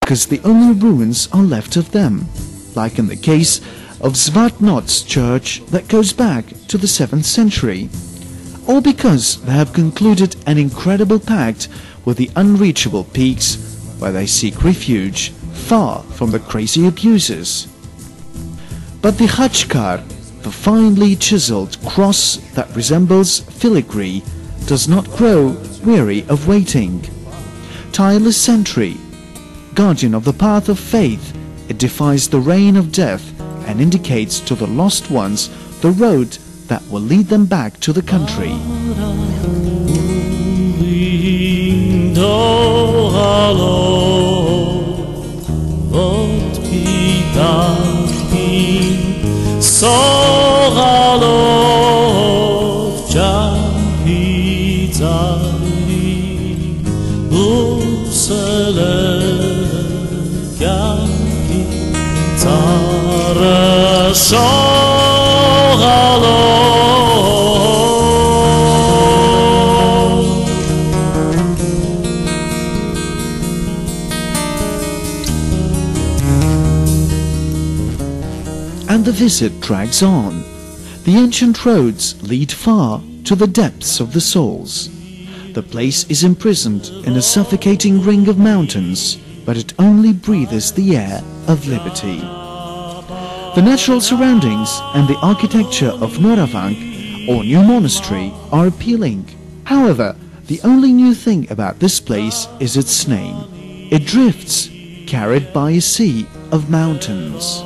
because the only ruins are left of them, like in the case of Zvartnots church that goes back to the 7th century, or because they have concluded an incredible pact with the unreachable peaks where they seek refuge, far from the crazy abusers. But the Khachkar, the finely chiseled cross that resembles filigree, does not grow weary of waiting. Tireless sentry, guardian of the path of faith, it defies the reign of death and indicates to the lost ones the road that will lead them back to the country. And the visit drags on. The ancient roads lead far to the depths of the souls. The place is imprisoned in a suffocating ring of mountains, but it only breathes the air of liberty. The natural surroundings and the architecture of Noravank, or New Monastery, are appealing. However, the only new thing about this place is its name. It drifts, carried by a sea of mountains.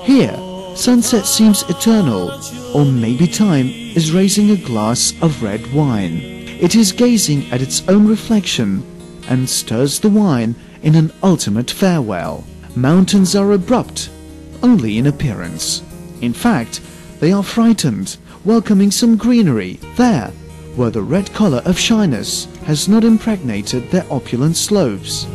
Here, sunset seems eternal, or maybe time is raising a glass of red wine. It is gazing at its own reflection and stirs the wine in an ultimate farewell. Mountains are abrupt only in appearance. In fact, they are frightened, welcoming some greenery there, where the red color of shyness has not impregnated their opulent slopes.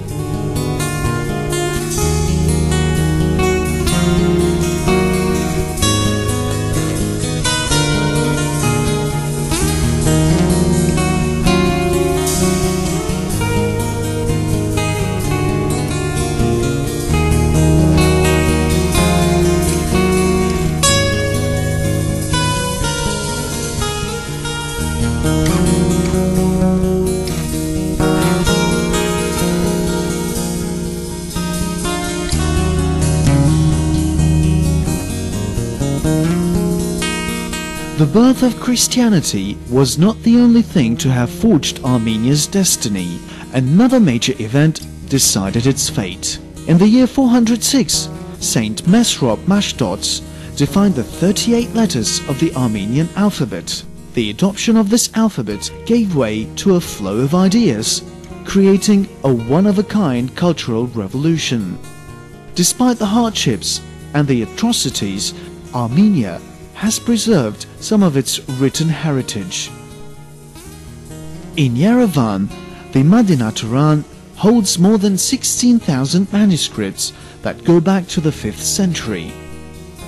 The birth of Christianity was not the only thing to have forged Armenia's destiny. Another major event decided its fate. In the year 406, Saint Mesrop Mashtots defined the 38 letters of the Armenian alphabet. The adoption of this alphabet gave way to a flow of ideas, creating a one-of-a-kind cultural revolution. Despite the hardships and the atrocities, Armenia has preserved some of its written heritage. In Yerevan, the Madinat Turan holds more than 16,000 manuscripts that go back to the 5th century.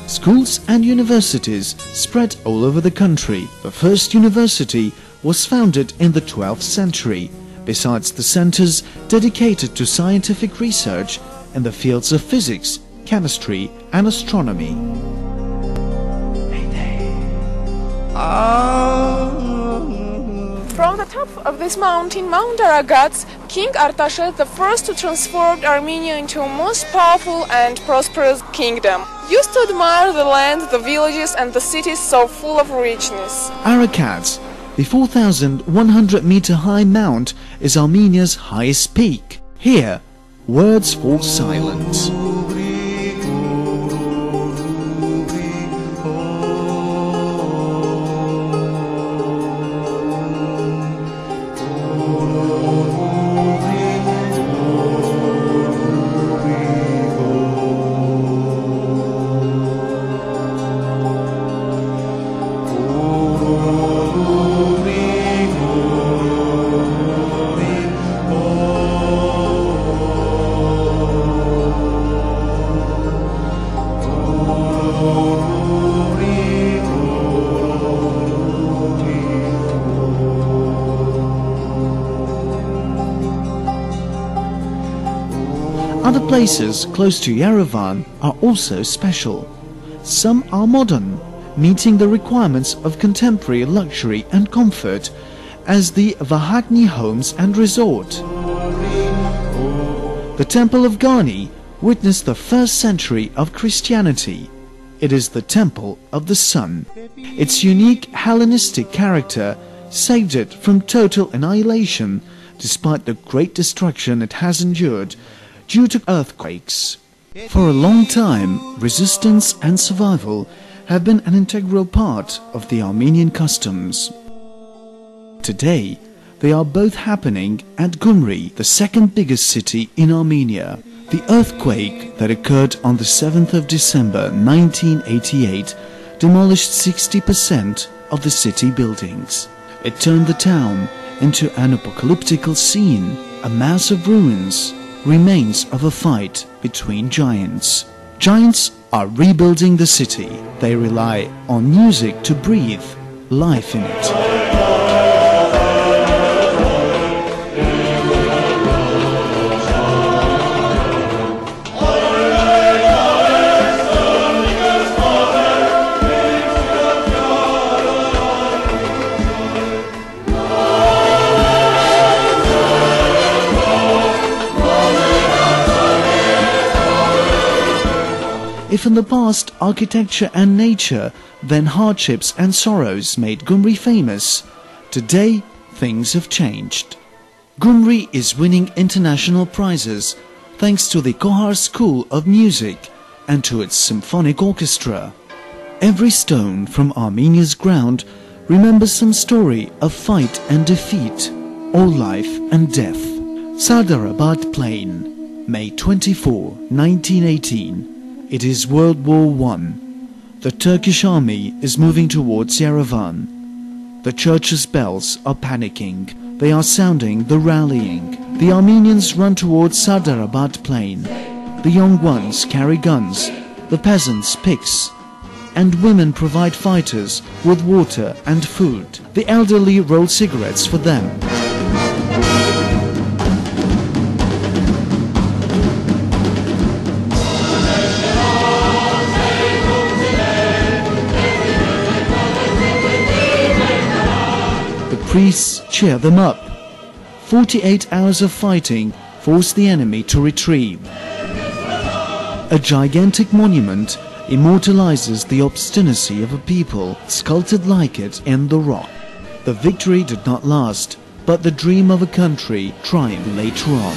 Schools and universities spread all over the country. The first university was founded in the 12th century, besides the centers dedicated to scientific research in the fields of physics, chemistry and astronomy. From the top of this mountain, Mount Aragats, King Artashes I transformed Armenia into a most powerful and prosperous kingdom. Used to admire the land, the villages and the cities so full of richness. Aragats, the 4,100-meter high mount, is Armenia's highest peak. Here, words fall silent. places close to Yerevan are also special. Some are modern, meeting the requirements of contemporary luxury and comfort, as the Vahagni Homes and Resort. The Temple of Ghani witnessed the 1st century of Christianity. It is the Temple of the Sun. Its unique Hellenistic character saved it from total annihilation despite the great destruction it has endured due to earthquakes. For a long time, resistance and survival have been an integral part of the Armenian customs. Today, they are both happening at Gyumri, the second biggest city in Armenia. The earthquake that occurred on the 7th of December 1988 demolished 60% of the city buildings. It turned the town into an apocalyptic scene, a mass of ruins, remains of a fight between giants. Giants are rebuilding the city. They rely on music to breathe life in it. If in the past architecture and nature, then hardships and sorrows made Gyumri famous, today things have changed. Gyumri is winning international prizes thanks to the Kohar School of Music and to its symphonic orchestra. Every stone from Armenia's ground remembers some story of fight and defeat, or life and death. Sardarabad Plain, May 24, 1918. It is World War I. The Turkish army is moving towards Yerevan. The church's bells are panicking. They are sounding the rallying. The Armenians run towards Sardarabad Plain. The young ones carry guns, the peasants picks, and women provide fighters with water and food. The elderly roll cigarettes for them. Priests cheer them up. 48 hours of fighting force the enemy to retreat. A gigantic monument immortalizes the obstinacy of a people, sculpted like it in the rock. The victory did not last, but the dream of a country triumphed later on.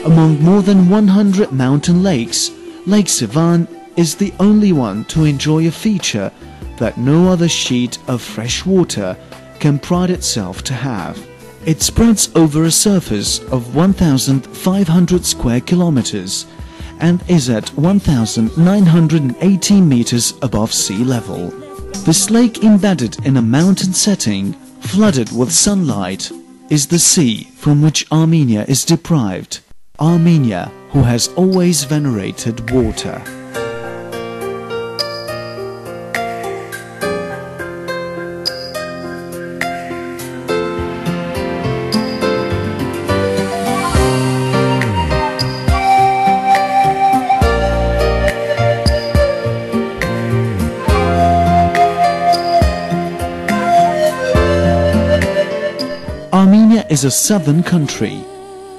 Among more than 100 mountain lakes, Lake Sevan is the only one to enjoy a feature that no other sheet of fresh water can pride itself to have. It spreads over a surface of 1,500 square kilometers and is at 1,918 meters above sea level. This lake, embedded in a mountain setting, flooded with sunlight, is the sea from which Armenia is deprived. Armenia, who has always venerated water. Armenia is a southern country.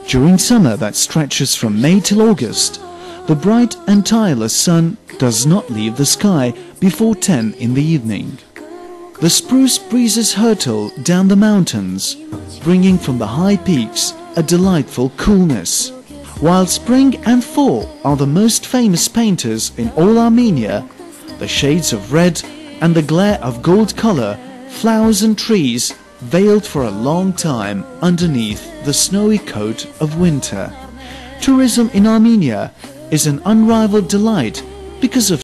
During summer that stretches from May till August, the bright and tireless sun does not leave the sky before 10 in the evening. The spruce breezes hurtle down the mountains, bringing from the high peaks a delightful coolness. While spring and fall are the most famous painters in all Armenia, the shades of red and the glare of gold color, flowers and trees veiled for a long time underneath the snowy coat of winter. Tourism in Armenia is an unrivaled delight because of